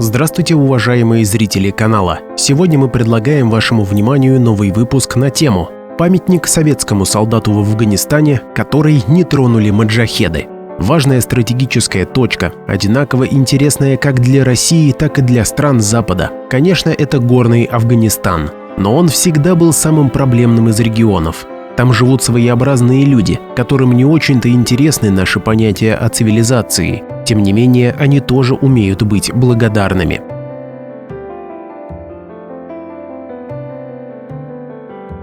Здравствуйте, уважаемые зрители канала! Сегодня мы предлагаем вашему вниманию новый выпуск на тему «Памятник советскому солдату в Афганистане, который не тронули маджахеды». Важная стратегическая точка, одинаково интересная как для России, так и для стран Запада. Конечно, это горный Афганистан, но он всегда был самым проблемным из регионов. Там живут своеобразные люди, которым не очень-то интересны наши понятия о цивилизации. Тем не менее, они тоже умеют быть благодарными.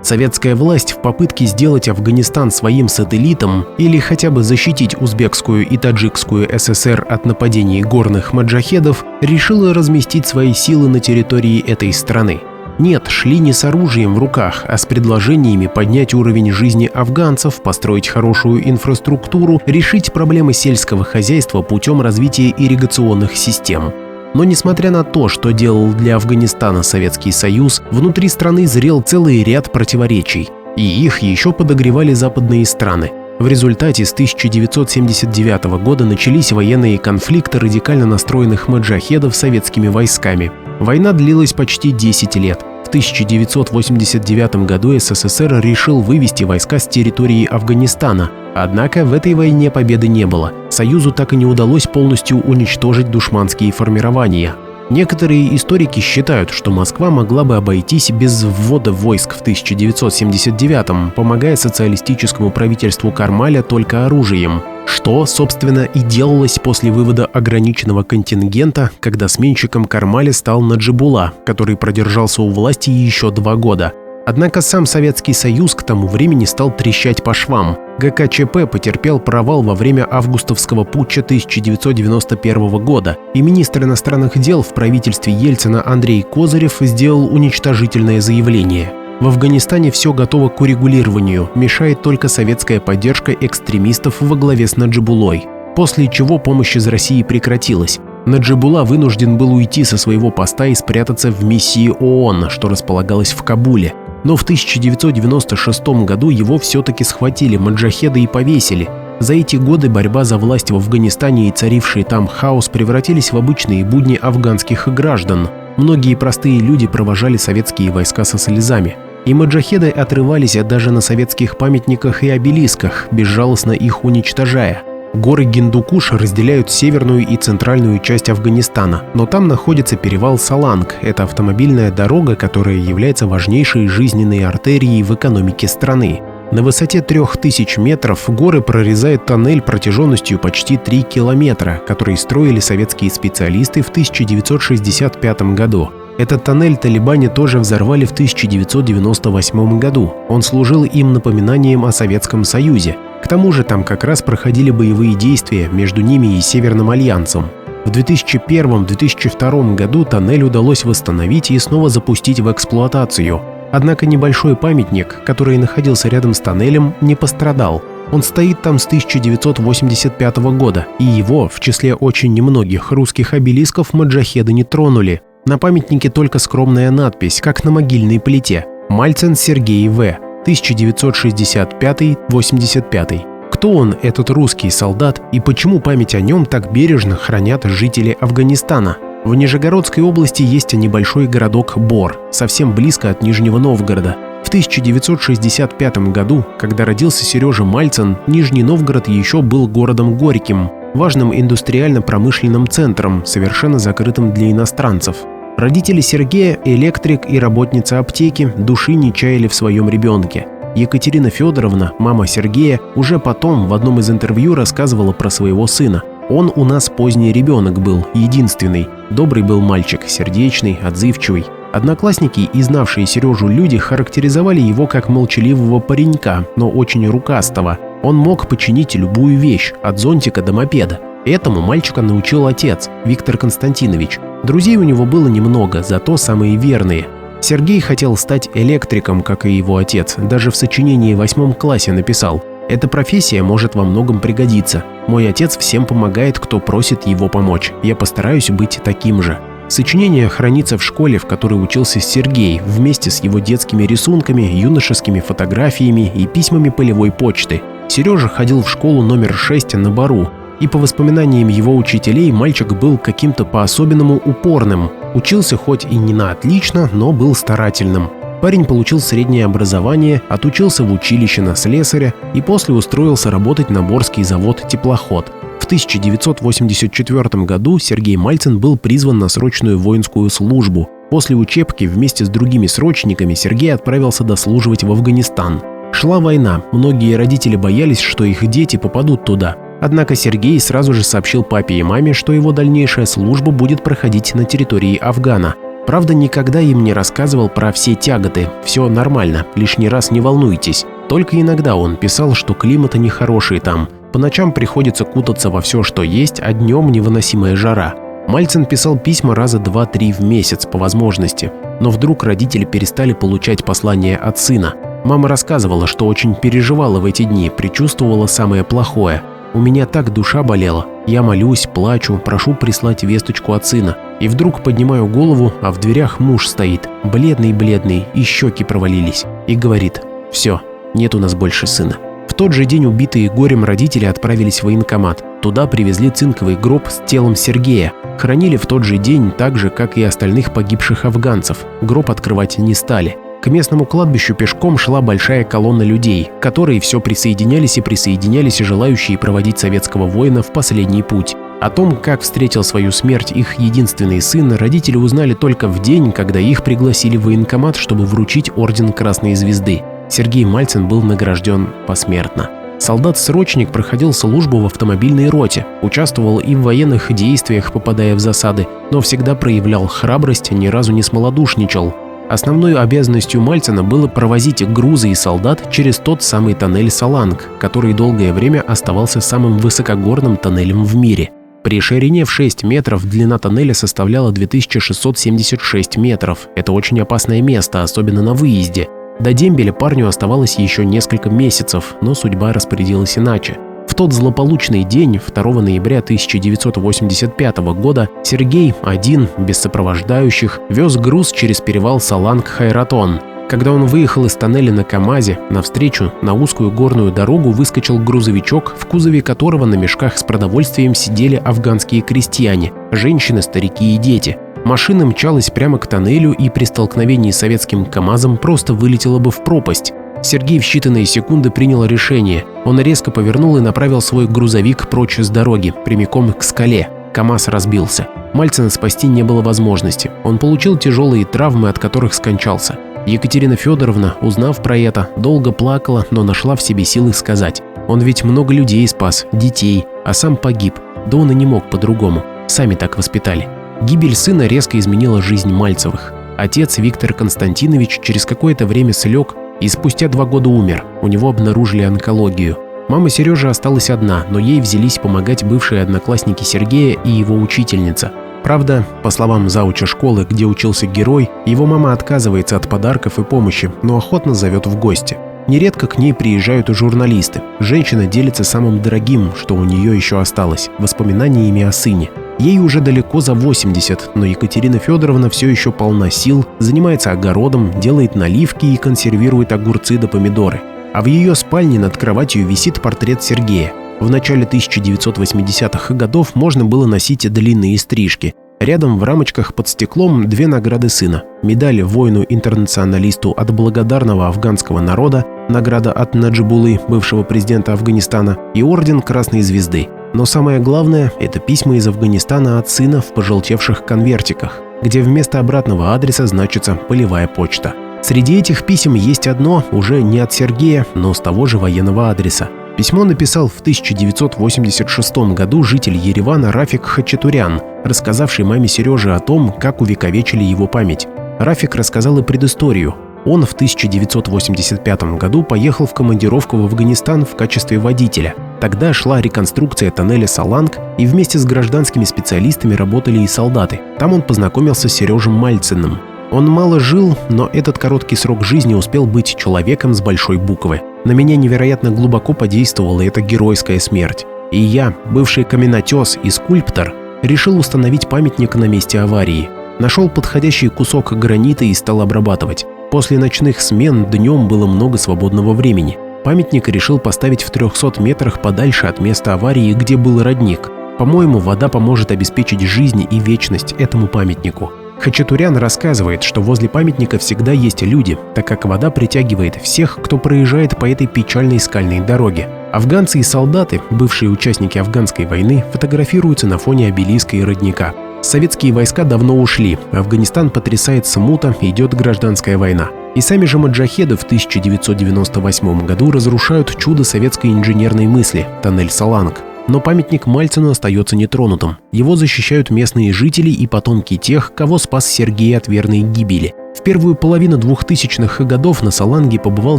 Советская власть в попытке сделать Афганистан своим сателлитом или хотя бы защитить Узбекскую и Таджикскую ССР от нападений горных маджахедов решила разместить свои силы на территории этой страны. Нет, шли не с оружием в руках, а с предложениями поднять уровень жизни афганцев, построить хорошую инфраструктуру, решить проблемы сельского хозяйства путем развития ирригационных систем. Но несмотря на то, что делал для Афганистана Советский Союз, внутри страны зрел целый ряд противоречий, и их еще подогревали западные страны. В результате с 1979 года начались военные конфликты радикально настроенных маджахедов с советскими войсками. Война длилась почти 10 лет. В 1989 году СССР решил вывести войска с территории Афганистана. Однако в этой войне победы не было. Союзу так и не удалось полностью уничтожить душманские формирования. Некоторые историки считают, что Москва могла бы обойтись без ввода войск в 1979-м, помогая социалистическому правительству Кармаля только оружием. Что, собственно, и делалось после вывода ограниченного контингента, когда сменщиком Кармаля стал Наджибулла, который продержался у власти еще 2 года. Однако сам Советский Союз к тому времени стал трещать по швам. ГКЧП потерпел провал во время августовского путча 1991 года, и министр иностранных дел в правительстве Ельцина Андрей Козырев сделал уничтожительное заявление. В Афганистане все готово к урегулированию, мешает только советская поддержка экстремистов во главе с Наджибуллой. После чего помощь из России прекратилась. Наджибулла вынужден был уйти со своего поста и спрятаться в миссии ООН, что располагалась в Кабуле. Но в 1996 году его все-таки схватили маджахеды и повесили. За эти годы борьба за власть в Афганистане и царивший там хаос превратились в обычные будни афганских граждан. Многие простые люди провожали советские войска со слезами. И маджахеды отрывались даже на советских памятниках и обелисках, безжалостно их уничтожая. Горы Гиндукуш разделяют северную и центральную часть Афганистана, но там находится перевал Саланг. Это автомобильная дорога, которая является важнейшей жизненной артерией в экономике страны. На высоте 3000 метров горы прорезают тоннель протяженностью почти 3 километра, который строили советские специалисты в 1965 году. Этот тоннель талибане тоже взорвали в 1998 году. Он служил им напоминанием о Советском Союзе. К тому же там как раз проходили боевые действия между ними и Северным альянсом. В 2001-2002 году тоннель удалось восстановить и снова запустить в эксплуатацию. Однако небольшой памятник, который находился рядом с тоннелем, не пострадал. Он стоит там с 1985 года, и его, в числе очень немногих русских обелисков, маджахеды не тронули. На памятнике только скромная надпись, как на могильной плите: «Мальцин Сергей В. 1965-85». Кто он, этот русский солдат, и почему память о нем так бережно хранят жители Афганистана? В Нижегородской области есть небольшой городок Бор, совсем близко от Нижнего Новгорода. В 1965 году, когда родился Сережа Мальцин, Нижний Новгород еще был городом Горьким, важным индустриально-промышленным центром, совершенно закрытым для иностранцев. Родители Сергея, электрик и работница аптеки, души не чаяли в своем ребенке. Екатерина Федоровна, мама Сергея, уже потом в одном из интервью рассказывала про своего сына. Он у нас поздний ребенок был, единственный. Добрый был мальчик, сердечный, отзывчивый. Одноклассники и знавшие Сережу люди характеризовали его как молчаливого паренька, но очень рукастого. Он мог починить любую вещь, от зонтика до мопеда. Этому мальчика научил отец, Виктор Константинович. Друзей у него было немного, зато самые верные. Сергей хотел стать электриком, как и его отец, даже в сочинении в 8 классе написал: «Эта профессия может во многом пригодиться. Мой отец всем помогает, кто просит его помочь. Я постараюсь быть таким же». Сочинение хранится в школе, в которой учился Сергей, вместе с его детскими рисунками, юношескими фотографиями и письмами полевой почты. Сережа ходил в школу номер 6 на Бару. И по воспоминаниям его учителей, мальчик был каким-то по-особенному упорным. Учился хоть и не на отлично, но был старательным. Парень получил среднее образование, отучился в училище на слесаря и после устроился работать на Борский завод «Теплоход». В 1984 году Сергей Мальцин был призван на срочную воинскую службу. После учебки вместе с другими срочниками Сергей отправился дослуживать в Афганистан. Шла война, многие родители боялись, что их дети попадут туда. Однако Сергей сразу же сообщил папе и маме, что его дальнейшая служба будет проходить на территории Афгана. Правда, никогда им не рассказывал про все тяготы. Все нормально, лишний раз не волнуйтесь. Только иногда он писал, что климаты нехорошие там. По ночам приходится кутаться во все, что есть, а днем невыносимая жара. Мальцин писал письма раза 2-3 в месяц по возможности. Но вдруг родители перестали получать послания от сына. Мама рассказывала, что очень переживала в эти дни, предчувствовала самое плохое. «У меня так душа болела. Я молюсь, плачу, прошу прислать весточку от сына. И вдруг поднимаю голову, а в дверях муж стоит, бледный-бледный, и щеки провалились. И говорит: «Все, нет у нас больше сына». В тот же день убитые горем родители отправились в военкомат. Туда привезли цинковый гроб с телом Сергея. Хоронили в тот же день так же, как и остальных погибших афганцев. Гроб открывать не стали. К местному кладбищу пешком шла большая колонна людей, которые все присоединялись и присоединялись желающие проводить советского воина в последний путь. О том, как встретил свою смерть их единственный сын, родители узнали только в день, когда их пригласили в военкомат, чтобы вручить орден Красной Звезды. Сергей Мальцин был награжден посмертно. Солдат-срочник проходил службу в автомобильной роте, участвовал и в военных действиях, попадая в засады, но всегда проявлял храбрость, ни разу не смолодушничал. Основной обязанностью Мальцина было провозить грузы и солдат через тот самый тоннель Саланг, который долгое время оставался самым высокогорным тоннелем в мире. При ширине в 6 метров длина тоннеля составляла 2676 метров. Это очень опасное место, особенно на выезде. До дембеля парню оставалось еще несколько месяцев, но судьба распорядилась иначе. В тот злополучный день, 2 ноября 1985 года, Сергей, один, без сопровождающих, вез груз через перевал Саланг-Хайратон. Когда он выехал из тоннеля на КАМАЗе, навстречу на узкую горную дорогу выскочил грузовичок, в кузове которого на мешках с продовольствием сидели афганские крестьяне, женщины, старики и дети. Машина мчалась прямо к тоннелю и при столкновении с советским КАМАЗом просто вылетела бы в пропасть. Сергей в считанные секунды принял решение. Он резко повернул и направил свой грузовик прочь с дороги, прямиком к скале. КАМАЗ разбился. Мальцина спасти не было возможности. Он получил тяжелые травмы, от которых скончался. Екатерина Федоровна, узнав про это, долго плакала, но нашла в себе силы сказать: «Он ведь много людей спас, детей, а сам погиб. Да он и не мог по-другому. Сами так воспитали». Гибель сына резко изменила жизнь Мальцевых. Отец Виктор Константинович через какое-то время слег и спустя 2 года умер. У него обнаружили онкологию. Мама Сережи осталась одна, но ей взялись помогать бывшие одноклассники Сергея и его учительница. Правда, по словам зауча школы, где учился герой, его мама отказывается от подарков и помощи, но охотно зовет в гости. Нередко к ней приезжают и журналисты. Женщина делится самым дорогим, что у нее еще осталось – воспоминаниями о сыне. Ей уже далеко за 80, но Екатерина Федоровна все еще полна сил, занимается огородом, делает наливки и консервирует огурцы да помидоры. А в ее спальне над кроватью висит портрет Сергея. В начале 1980-х годов можно было носить длинные стрижки. Рядом в рамочках под стеклом 2 награды сына. Медаль воину-интернационалисту от благодарного афганского народа, награда от Наджибуллы, бывшего президента Афганистана, и орден Красной Звезды. Но самое главное – это письма из Афганистана от сына в пожелтевших конвертиках, где вместо обратного адреса значится «полевая почта». Среди этих писем есть одно, уже не от Сергея, но с того же военного адреса. Письмо написал в 1986 году житель Еревана Рафик Хачатурян, рассказавший маме Сережи о том, как увековечили его память. Рафик рассказал и предысторию. Он в 1985 году поехал в командировку в Афганистан в качестве водителя. Тогда шла реконструкция тоннеля Саланг, и вместе с гражданскими специалистами работали и солдаты. Там он познакомился с Сережей Мальциным. Он мало жил, но этот короткий срок жизни успел быть человеком с большой буквы. На меня невероятно глубоко подействовала эта геройская смерть. И я, бывший каменотес и скульптор, решил установить памятник на месте аварии. Нашел подходящий кусок гранита и стал обрабатывать. После ночных смен днем было много свободного времени. Памятник решил поставить в 300 метрах подальше от места аварии, где был родник. По-моему, вода поможет обеспечить жизнь и вечность этому памятнику. Хачатурян рассказывает, что возле памятника всегда есть люди, так как вода притягивает всех, кто проезжает по этой печальной скальной дороге. Афганцы и солдаты, бывшие участники афганской войны, фотографируются на фоне обелиска и родника. Советские войска давно ушли, Афганистан потрясает смута, идет гражданская война. И сами же маджахеды в 1998 году разрушают чудо советской инженерной мысли – тоннель Саланг. Но памятник Мальцину остается нетронутым. Его защищают местные жители и потомки тех, кого спас Сергей от верной гибели. В первую половину 2000-х годов на Саланге побывал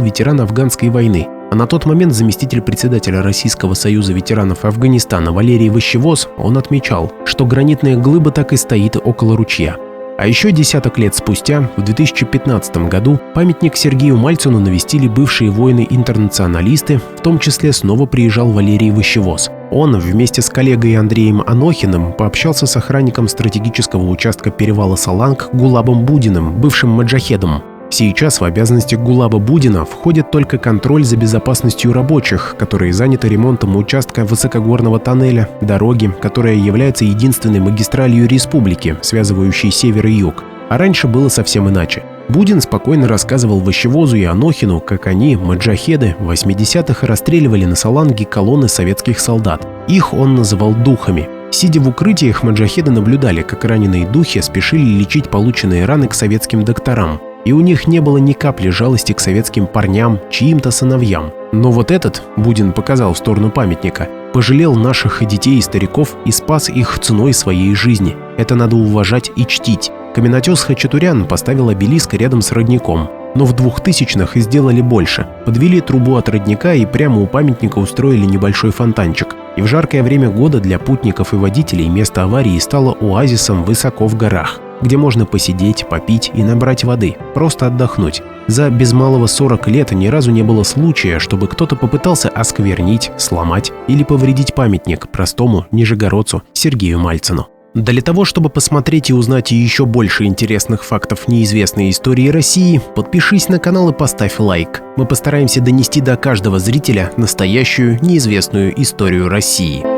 ветеран афганской войны, а на тот момент заместитель председателя Российского союза ветеранов Афганистана Валерий Ващевоз, он отмечал, что гранитная глыба так и стоит около ручья. А еще десяток лет спустя, в 2015 году, памятник Сергею Мальцину навестили бывшие воины-интернационалисты, в том числе снова приезжал Валерий Ващевоз. Он вместе с коллегой Андреем Анохиным пообщался с охранником стратегического участка перевала Саланг Гулабом Будиным, бывшим маджахедом. Сейчас в обязанности Гулаба Будина входит только контроль за безопасностью рабочих, которые заняты ремонтом участка высокогорного тоннеля, дороги, которая является единственной магистралью республики, связывающей север и юг. А раньше было совсем иначе. Будин спокойно рассказывал Ващевозу и Анохину, как они, маджахеды, в 80-х расстреливали на Саланге колонны советских солдат. Их он называл духами. Сидя в укрытиях, маджахеды наблюдали, как раненые духи спешили лечить полученные раны к советским докторам. И у них не было ни капли жалости к советским парням, чьим-то сыновьям. Но вот этот, Будин показал в сторону памятника, пожалел наших детей и стариков и спас их ценой своей жизни. Это надо уважать и чтить. Каменотес Хачатурян поставил обелиск рядом с родником. Но в 2000-х сделали больше. Подвели трубу от родника и прямо у памятника устроили небольшой фонтанчик. И в жаркое время года для путников и водителей место аварии стало оазисом высоко в горах, где можно посидеть, попить и набрать воды, просто отдохнуть. За без малого 40 лет ни разу не было случая, чтобы кто-то попытался осквернить, сломать или повредить памятник простому нижегородцу Сергею Мальцину. Для того, чтобы посмотреть и узнать еще больше интересных фактов неизвестной истории России, подпишись на канал и поставь лайк. Мы постараемся донести до каждого зрителя настоящую неизвестную историю России.